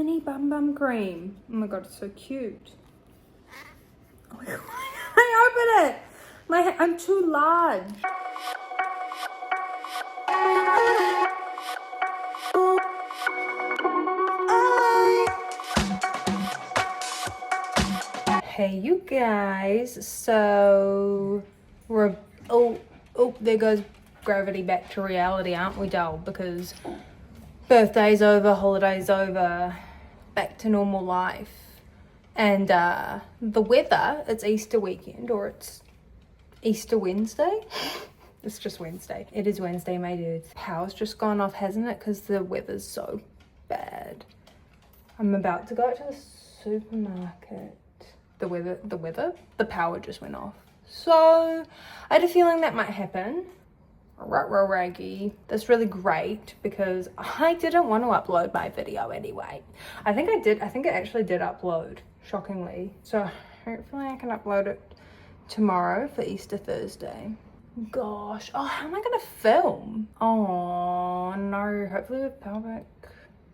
mini bum cream. Oh my god, it's so cute. Oh my god, I open it. I'm too large. Hey you guys, so we're oh there goes gravity back to reality, aren't we, doll? Because birthday's over, holiday's over, back to normal life. And the weather, it's Easter weekend, or it's Easter Wednesday. It's just Wednesday. It is Wednesday, my dudes. Power's just gone off, hasn't it? Because the weather's so bad. I'm about to go to the supermarket. The power just went off. So I had a feeling that might happen. Raggy. That's really great because I didn't want to upload my video anyway. I think it actually did upload, shockingly. So hopefully I can upload it tomorrow for Easter Thursday. Gosh, oh, how am I gonna film? Oh no, hopefully we'll power back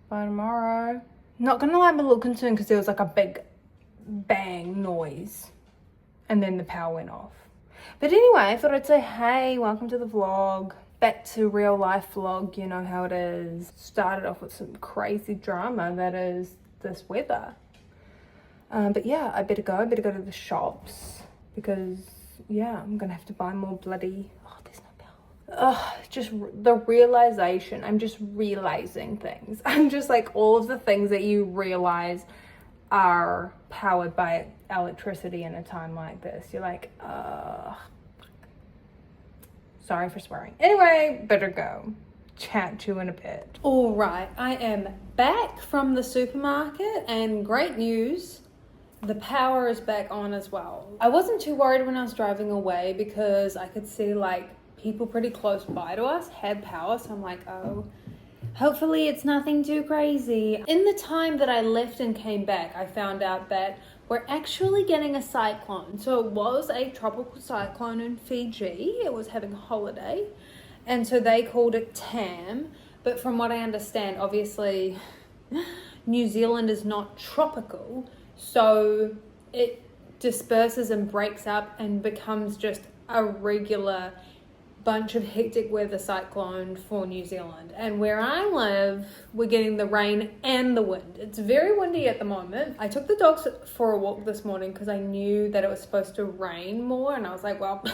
by tomorrow. Not gonna lie, I'm a little concerned because there was like a big bang noise and then the power went off. But anyway, I thought I'd say, hey, welcome to the vlog. Back to real life vlog, you know how it is. Started off with some crazy drama that is this weather. But yeah, I better go to the shops because yeah, I'm gonna have to buy more bloody, oh, there's no power. Just the realization, I'm just realizing things. I'm just like all of the things that you realize are powered by electricity in a time like this. You're like, sorry for swearing. Anyway, better go. Chat to you in a bit. All right, I am back from the supermarket and great news, the power is back on as well. I wasn't too worried when I was driving away because I could see like people pretty close by to us had power, so I'm like, oh, hopefully it's nothing too crazy. In the time that I left and came back, I found out that we're actually getting a cyclone. So it was a tropical cyclone in Fiji. It was having a holiday. And so they called it Tam. But from what I understand, obviously, New Zealand is not tropical. So it disperses and breaks up and becomes just a regular bunch of hectic weather cyclone for New Zealand. And where I live, we're getting the rain and the wind. It's very windy at the moment. I took the dogs for a walk this morning because I knew that it was supposed to rain more, and I was like, well,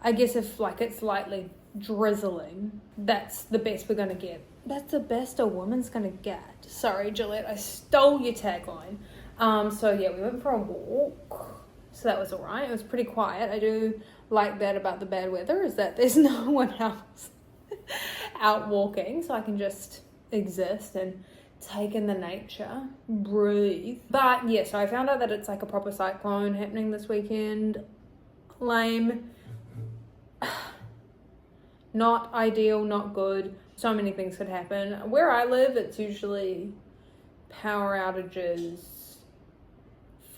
I guess if like it's lightly drizzling, that's the best we're gonna get. That's the best a woman's gonna get. Sorry, Gillette, I stole your tagline. So yeah, we went for a walk, so that was all right. It was pretty quiet. I do like that about the bad weather, is that there's no one else out walking, so I can just exist and take in the nature, breathe. But yeah, so I found out that it's like a proper cyclone happening this weekend. Lame. Not ideal, not good. So many things could happen. Where I live, it's usually power outages,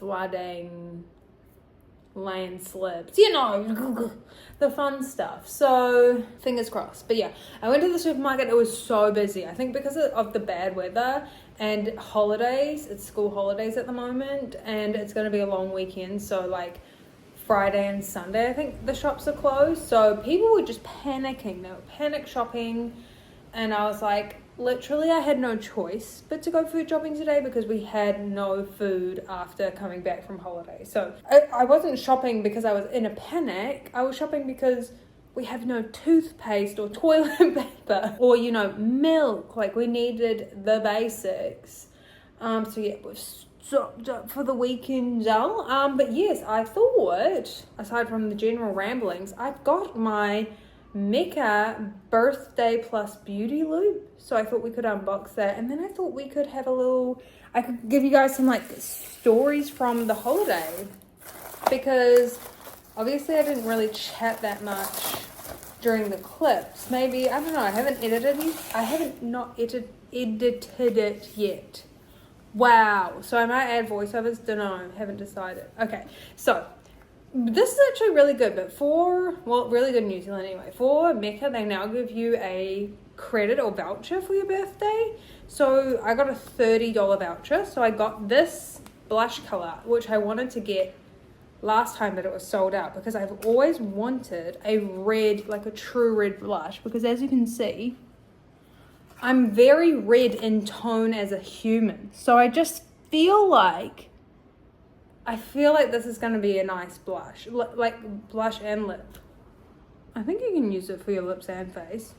flooding, landslips, you know, the fun stuff. So fingers crossed. But yeah, I went to the supermarket. It was so busy. I think because of the bad weather and holidays. It's school holidays at the moment, and it's going to be a long weekend. So like Friday and Sunday, I think the shops are closed. So people were just panicking. They were panic shopping, and I was like, literally, I had no choice but to go food shopping today because we had no food after coming back from holiday. So I wasn't shopping because I was in a panic. I was shopping because we have no toothpaste or toilet paper or, you know, milk. Like, we needed the basics. So yeah, we've stocked up for the weekend now. But yes, I thought, aside from the general ramblings, I've got my Mecca birthday plus beauty loop, so I thought we could unbox that, and then I thought we could have a little, I could give you guys some like stories from the holiday, because obviously I didn't really chat that much during the clips. Maybe, I don't know, I haven't edited it yet. Wow, so I might add voiceovers, don't know, haven't decided. Okay, so this is actually really good, but really good in New Zealand anyway. For Mecca, they now give you a credit or voucher for your birthday. So I got a $30 voucher. So I got this blush color, which I wanted to get last time, but it was sold out, because I've always wanted a red, like a true red blush, because as you can see, I'm very red in tone as a human. So I just feel like this is going to be a nice blush, like blush and lip. I think you can use it for your lips and face.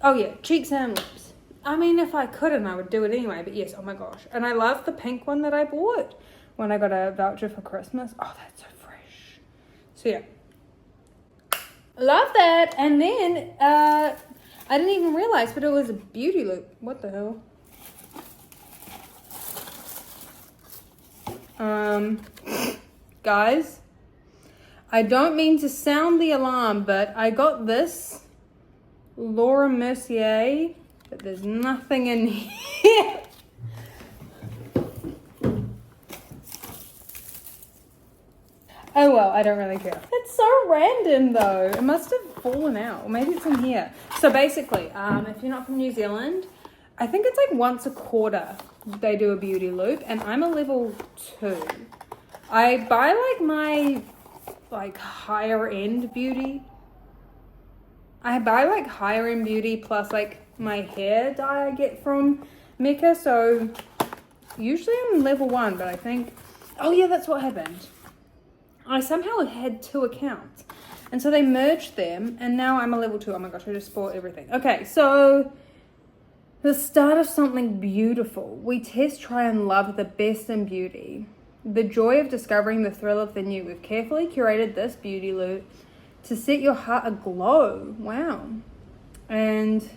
Oh yeah, cheeks and lips. I mean, if I couldn't, I would do it anyway, but yes, oh my gosh. And I love the pink one that I bought when I got a voucher for Christmas. Oh, that's so fresh. So yeah, love that. And then I didn't even realize, but it was a beauty loop. What the hell? Guys, I don't mean to sound the alarm, but I got this Laura Mercier, but there's nothing in here. Oh well, I don't really care. It's so random though. It must have fallen out, or maybe it's in here. So basically, if you're not from New Zealand, I think it's like once a quarter they do a beauty loop, and I'm a level 2. I buy like my higher end beauty. I buy like higher end beauty plus like my hair dye I get from Mecca. So usually I'm level 1, but I think, oh yeah, that's what happened. I somehow had 2 accounts, and so they merged them, and now I'm a level 2. Oh my gosh, I just spoiled everything. Okay, so the start of something beautiful. We test, try, and love the best in beauty. The joy of discovering the thrill of the new. We've carefully curated this beauty loop to set your heart aglow. Wow. And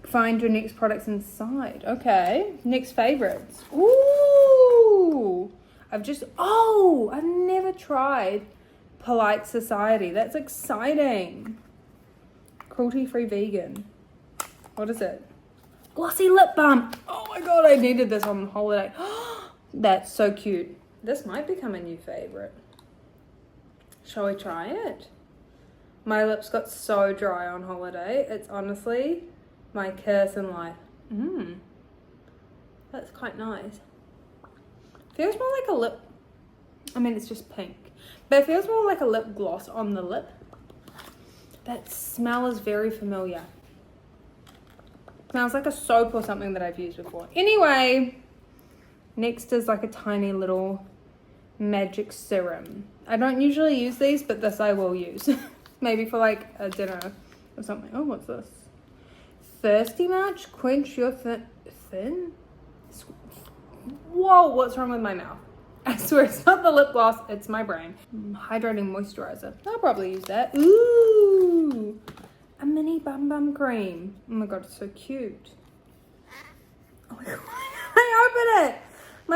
find your next products inside. Okay, next favorites. Ooh, I've never tried Polite Society. That's exciting. Cruelty-free vegan. What is it? Glossy lip balm. Oh my god, I needed this on holiday. That's so cute. This might become a new favorite. Shall we try it? My lips got so dry on holiday. It's honestly my curse in life. That's quite nice. Feels more like a lip. I mean, it's just pink, but it feels more like a lip gloss on the lip. That smell is very familiar. Smells like a soap or something that I've used before. Anyway, next is like a tiny little magic serum. I don't usually use these, but this I will use. Maybe for like a dinner or something. Oh, what's this? Thirsty Match? Quench your thin? Whoa, what's wrong with my mouth? I swear it's not the lip gloss, it's my brain. Hydrating moisturizer. I'll probably use that. Ooh, a mini bum cream. Oh my god, it's so cute. Oh my god, I open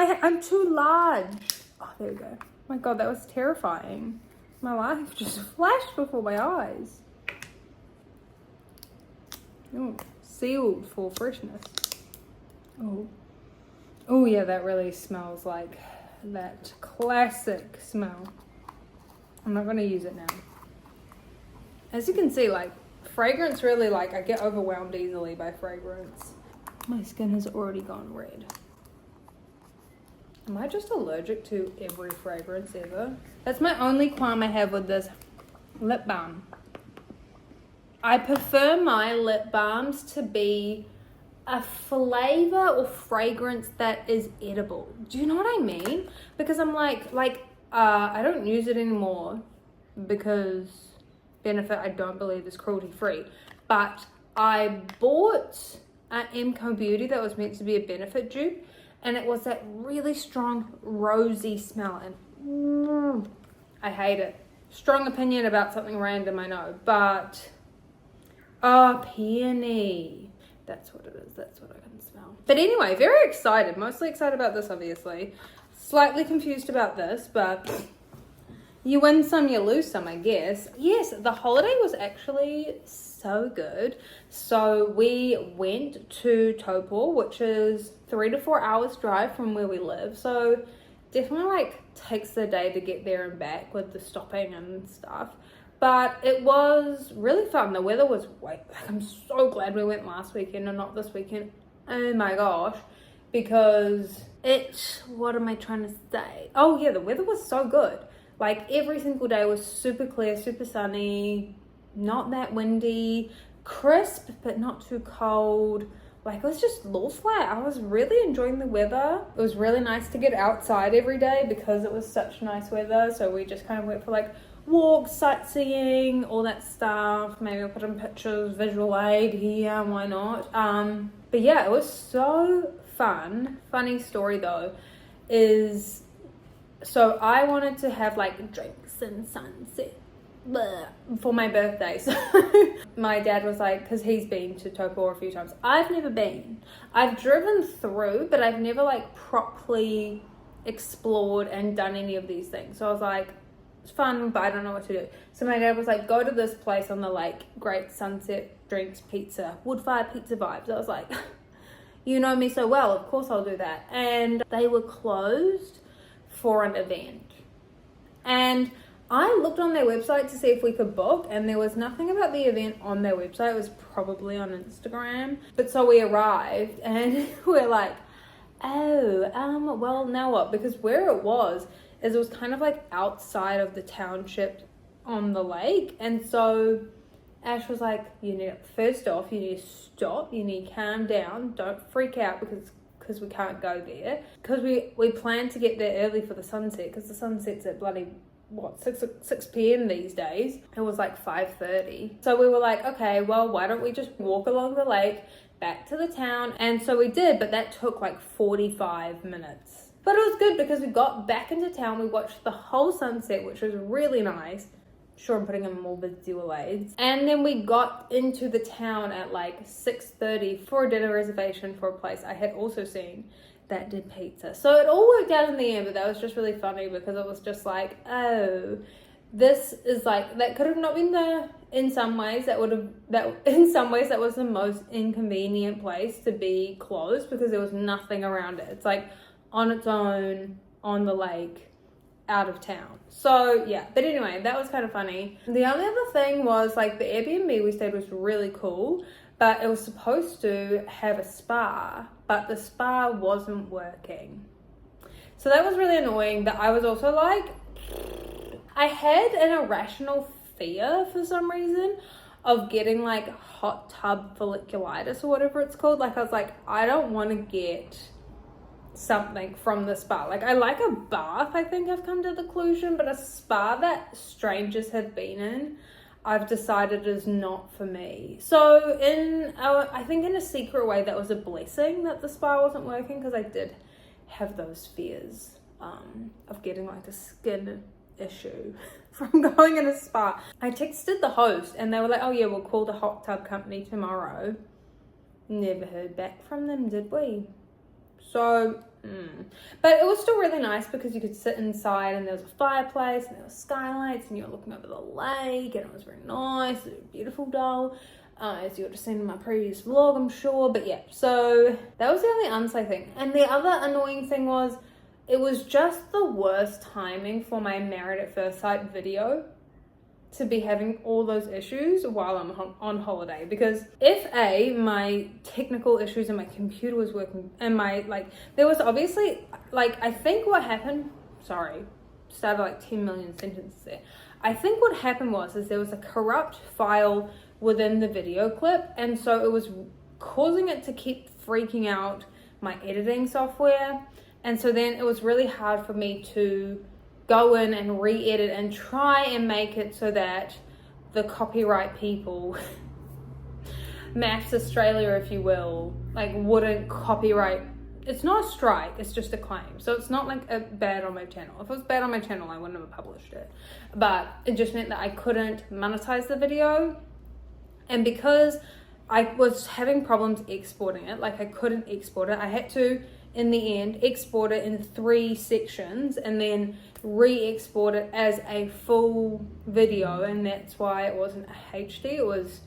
it. I'm too large. Oh, there we go. Oh my god, that was terrifying. My life just flashed before my eyes. Oh, sealed for freshness. Oh yeah, that really smells like that classic smell. I'm not gonna use it now. As you can see, like fragrance really, like I get overwhelmed easily by fragrance. My skin has already gone red. Am I just allergic to every fragrance ever? That's my only qualm I have with this lip balm. I prefer my lip balms to be a flavor or fragrance that is edible. Do you know what I mean? Because I'm I don't use it anymore because Benefit, I don't believe, is cruelty free. But I bought an MCO Beauty that was meant to be a Benefit dupe, and it was that really strong rosy smell, and I hate it. Strong opinion about something random, I know, but peony. That's what it is. That's what I can smell. But anyway, very excited. Mostly excited about this, obviously. Slightly confused about this, but you win some, you lose some, I guess. Yes, the holiday was actually so good. So we went to Taupo, which is 3 to 4 hours drive from where we live. So definitely takes the day to get there and back with the stopping and stuff. But it was really fun. The weather was like, I'm so glad we went last weekend and not this weekend. Oh my gosh. Because what am I trying to say? Oh yeah, the weather was so good. Like every single day was super clear, super sunny, not that windy, crisp, but not too cold. Like it was just low flat. I was really enjoying the weather. It was really nice to get outside every day because it was such nice weather. So we just kind of went for like walks, sightseeing, all that stuff. Maybe I'll put in pictures, visual aid here, why not? But yeah, it was so fun. Funny story though is, so I wanted to have like drinks and sunset for my birthday. So my dad was like, because he's been to Tokyo a few times. I've never been. I've driven through, but I've never like properly explored and done any of these things. So I was like, it's fun, but I don't know what to do. So my dad was like, go to this place on the lake, great sunset, drinks, pizza, wood fire pizza vibes. I was like, you know me so well, of course I'll do that. And they were closed for an event. And I looked on their website to see if we could book, and there was nothing about the event on their website. It was probably on Instagram. But so we arrived and we're like, oh, well, now what? Because where it was kind of like outside of the township on the lake. And so Ash was like, first off, you need to stop, you need to calm down, don't freak out because we can't go there. Because we planned to get there early for the sunset, because the sunset's at bloody, 6 p.m. these days. It was like 5:30. So we were like, okay, well, why don't we just walk along the lake back to the town? And so we did, but that took like 45 minutes. But it was good because we got back into town, we watched the whole sunset, which was really nice. Sure, I'm putting in more visual aids. And then we got into the town at like 6:30 for a dinner reservation for a place I had also seen that did pizza. So it all worked out in the end, but that was just really funny because it was just like, oh, this is like, that could have not been in some ways that was the most inconvenient place to be closed, because there was nothing around it. It's like on its own, on the lake, out of town. So yeah, but anyway, that was kind of funny. The only other thing was like the Airbnb we stayed was really cool, but it was supposed to have a spa, but the spa wasn't working. So that was really annoying, but I was also like, I had an irrational fear for some reason of getting like hot tub folliculitis or whatever it's called. Like I was like, I don't want to get something from the spa. Like I like a bath, I think I've come to the conclusion, but a spa that strangers have been in, I've decided is not for me. So I think in a secret way, that was a blessing that the spa wasn't working, because I did have those fears of getting like a skin issue from going in a spa. I texted the host and they were like, oh yeah, we'll call the hot tub company tomorrow. Never heard back from them, did we? So, but it was still really nice because you could sit inside and there was a fireplace and there were skylights and you were looking over the lake, and it was very nice. It was a beautiful doll, as you would have seen in my previous vlog, I'm sure. But yeah, so that was the only unsafe thing. And the other annoying thing was, it was just the worst timing for my Married at First Sight video to be having all those issues while I'm on holiday. Because if my technical issues and my computer was working, and there was obviously, I think what happened, started like 10 million sentences there. I think what happened was there was a corrupt file within the video clip, and so it was causing it to keep freaking out my editing software. And so then it was really hard for me to go in and re-edit and try and make it so that the copyright people, Maths Australia, if you will, wouldn't copyright. It's not a strike, it's just a claim. So it's not like a bad on my channel. If it was bad on my channel, I wouldn't have published it. But it just meant that I couldn't monetize the video. And because I was having problems exporting it, I couldn't export it, I had to, in the end, export it in 3 sections and then re-export it as a full video. And that's why it wasn't a HD, it was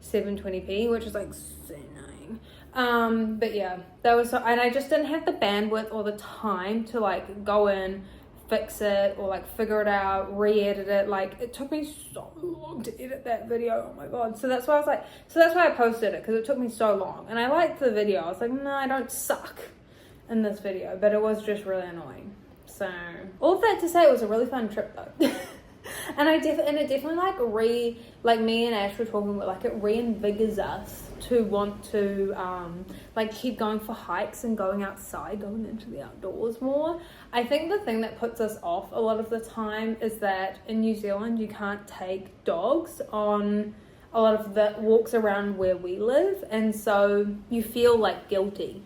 720p, which is so annoying. But yeah, that was, and I just didn't have the bandwidth or the time to go in, fix it or like figure it out, re-edit it. Like it took me so long to edit that video. Oh my god. So that's why I was like, so that's why I posted it, because it took me so long. And I liked the video. I was like, no, I don't suck in this video, but it was just really annoying. So all of that to say, it was a really fun trip though. And it definitely like me and Ash were talking about, like it reinvigorates us to want to like keep going for hikes and going outside, going into the outdoors more. I think the thing that puts us off a lot of the time is that in New Zealand you can't take dogs on a lot of the walks around where we live, and so you feel like guilty.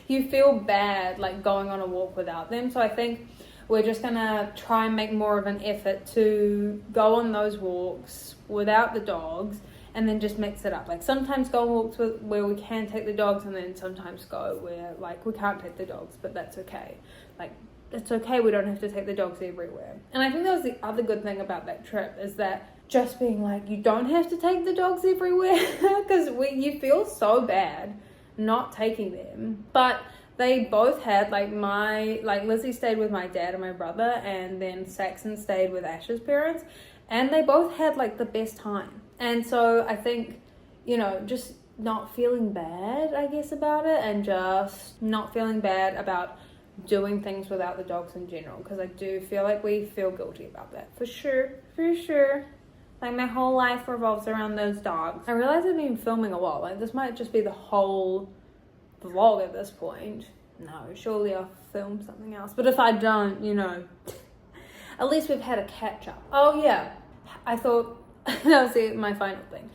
You feel bad like going on a walk without them. So I think we're just gonna try and make more of an effort to go on those walks without the dogs, and then just mix it up. Like sometimes go on walks where we can take the dogs, and then sometimes go where like we can't take the dogs, but that's okay. Like it's okay, we don't have to take the dogs everywhere. And I think that was the other good thing about that trip, is that just being like, you don't have to take the dogs everywhere, because you feel so bad not taking them. But they both had like Lizzie stayed with my dad and my brother, and then Saxon stayed with Ash's parents, and they both had like the best time. And so I think, you know, just not feeling bad, I guess, about it, and just not feeling bad about doing things without the dogs in general, because I do feel like we feel guilty about that for sure. Like my whole life revolves around those dogs. I realize I've been filming a lot. Like this might just be the whole vlog at this point. No, surely I'll film something else. But if I don't, you know, at least we've had a catch up. Oh yeah, I thought that was my final thing.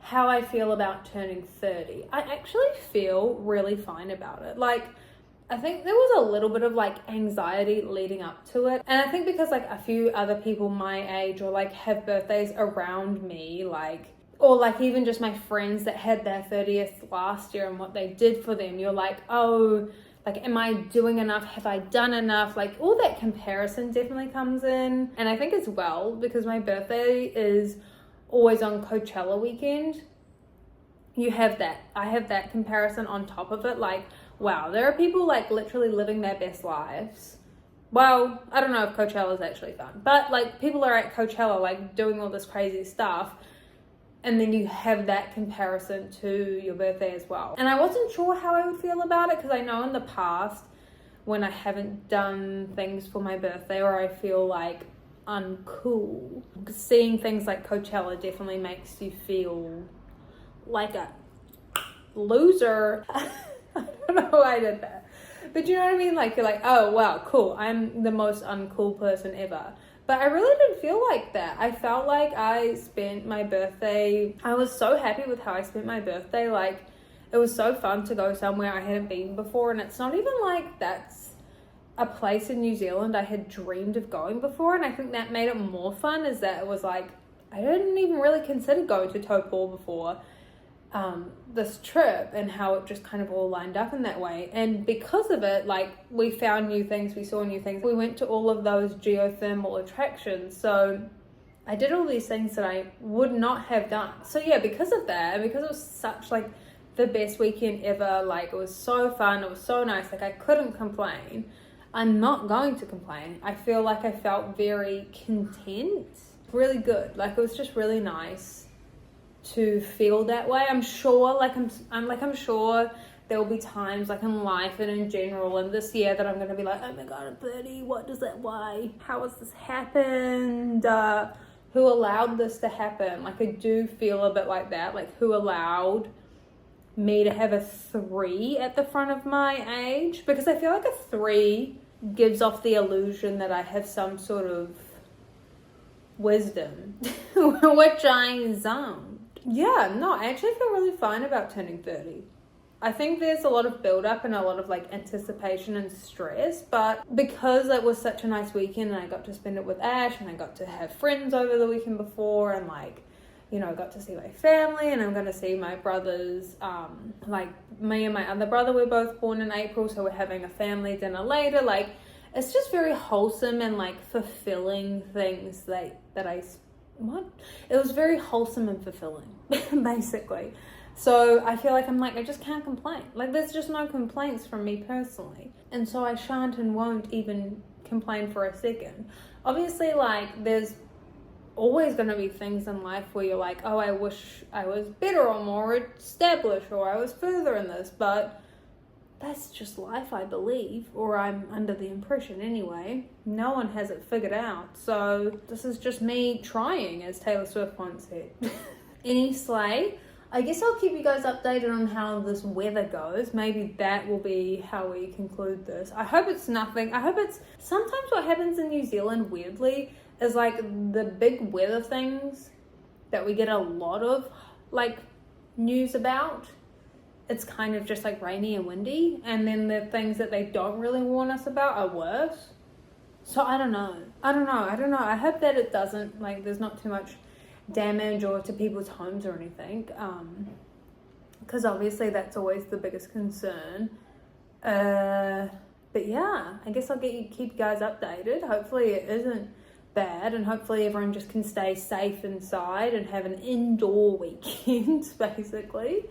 How I feel about turning 30. I actually feel really fine about it. Like, I think there was a little bit of like anxiety leading up to it. And I think because like a few other people my age or like have birthdays around me, like, or like even just my friends that had their 30th last year and what they did for them, you're like, oh, like, am I doing enough? Have I done enough? Like all that comparison definitely comes in. And I think as well, because my birthday is always on Coachella weekend, you have that. I have that comparison on top of it. Like, wow, there are people like literally living their best lives. Well, I don't know if Coachella is actually fun, but like people are at Coachella like doing all this crazy stuff, and then you have that comparison to your birthday as well. And I wasn't sure how I would feel about it, because I know in the past when I haven't done things for my birthday, or I feel like uncool, seeing things like Coachella definitely makes you feel like a loser. I don't know why I did that, but you know what I mean? Like, you're like, oh wow, cool, I'm the most uncool person ever. But I really didn't feel like that. I felt like I spent my birthday, I was so happy with how I spent my birthday. Like, it was so fun to go somewhere I hadn't been before, and it's not even like that's a place in New Zealand I had dreamed of going before. And I think that made it more fun, is that it was like, I didn't even really consider going to Taupo before this trip, and how it just kind of all lined up in that way. And because of it, like, we found new things, we saw new things, we went to all of those geothermal attractions. So I did all these things that I would not have done. So yeah, because of that, and because it was such like the best weekend ever, like it was so fun, it was so nice, like I couldn't complain. I'm not going to complain. I feel like I felt very content, really good. Like it was just really nice to feel that way. I'm sure, like I'm sure there will be times like in life and in general and this year that I'm gonna be like, oh my god, I'm 30, what does that, why, how has this happened, who allowed this to happen? Like I do feel a bit like that, like who allowed me to have a 3 at the front of my age? Because I feel like a 3 gives off the illusion that I have some sort of wisdom, which I don't. Yeah, no, I actually feel really fine about turning 30. I think there's a lot of build up and a lot of like anticipation and stress, but because it was such a nice weekend and I got to spend it with Ash and I got to have friends over the weekend before, and like, you know, I got to see my family, and I'm going to see my brothers, like me and my other brother were both born in April, so we're having a family dinner later. Like, it's just very wholesome and like fulfilling things that it was very wholesome and fulfilling, basically. So I feel like I just can't complain. Like, there's just no complaints from me personally. And so I shan't and won't even complain for a second. Obviously, like, there's always going to be things in life where you're like, oh, I wish I was better or more established, or I was further in this, but that's just life, I believe, or I'm under the impression anyway. No one has it figured out, so this is just me trying, as Taylor Swift once said. Any slay? I guess I'll keep you guys updated on how this weather goes. Maybe that will be how we conclude this. I hope it's nothing. I hope it's... Sometimes what happens in New Zealand, weirdly, is like the big weather things that we get a lot of, like, news about. It's kind of just like rainy and windy, and then the things that they don't really warn us about are worse. So I don't know. I hope that it doesn't, like, there's not too much damage or to people's homes or anything, because obviously that's always the biggest concern. But yeah, I guess I'll keep you guys updated. Hopefully it isn't bad, and hopefully everyone just can stay safe inside and have an indoor weekend, basically.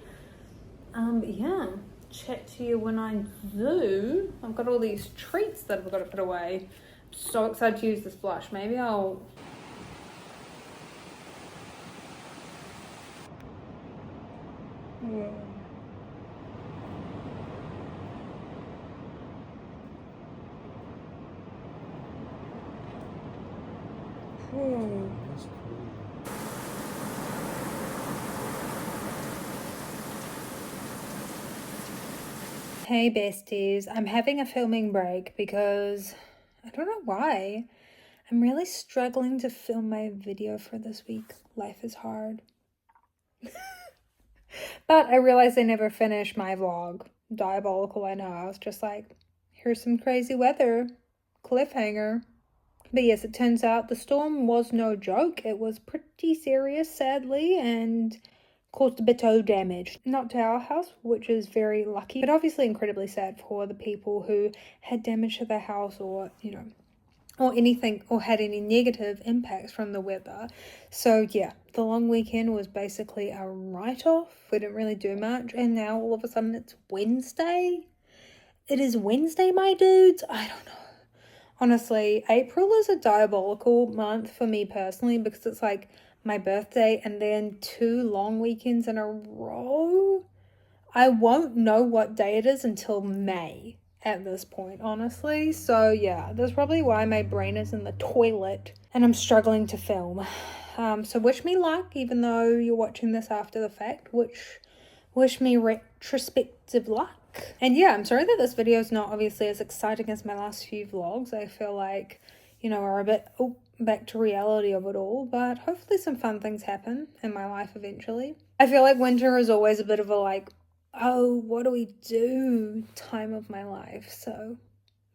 But yeah, chat to you when I do. I've got all these treats that I've got to put away. I'm so excited to use this blush. Maybe I'll... Yeah. Hey besties, I'm having a filming break because I don't know why. I'm really struggling to film my video for this week. Life is hard. But I realized I never finished my vlog. Diabolical, I know. I was just like, here's some crazy weather. Cliffhanger. But yes, it turns out the storm was no joke. It was pretty serious, sadly, and caused a bit of damage. Not to our house, which is very lucky, but obviously incredibly sad for the people who had damage to their house, or, you know, or anything, or had any negative impacts from the weather. So yeah, the long weekend was basically a write-off. We didn't really do much, and now all of a sudden it's Wednesday. It is Wednesday, my dudes. I don't know. Honestly, April is a diabolical month for me personally, because it's like my birthday and then 2 long weekends in a row. I won't know what day it is until May at this point, honestly. So yeah, that's probably why my brain is in the toilet and I'm struggling to film. So wish me luck, even though you're watching this after the fact. Wish me retrospective luck. And yeah, I'm sorry that this video is not obviously as exciting as my last few vlogs. I feel like, you know, we're a bit back to reality of it all, but hopefully some fun things happen in my life eventually. I feel like winter is always a bit of a like, oh, what do we do time of my life, so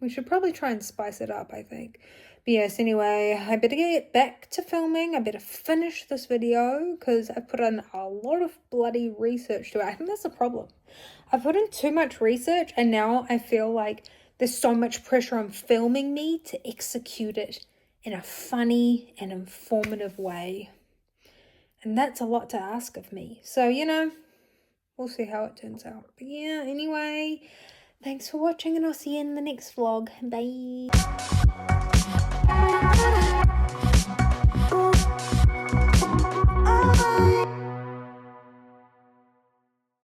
we should probably try and spice it up, I think. But yes, anyway, I better get back to filming. I better finish this video because I put in a lot of bloody research to it. I think that's the problem. I put in too much research, and now I feel like there's so much pressure on filming me to execute it in a funny and informative way. And that's a lot to ask of me. So, you know, we'll see how it turns out. But yeah, anyway, thanks for watching, and I'll see you in the next vlog. Bye.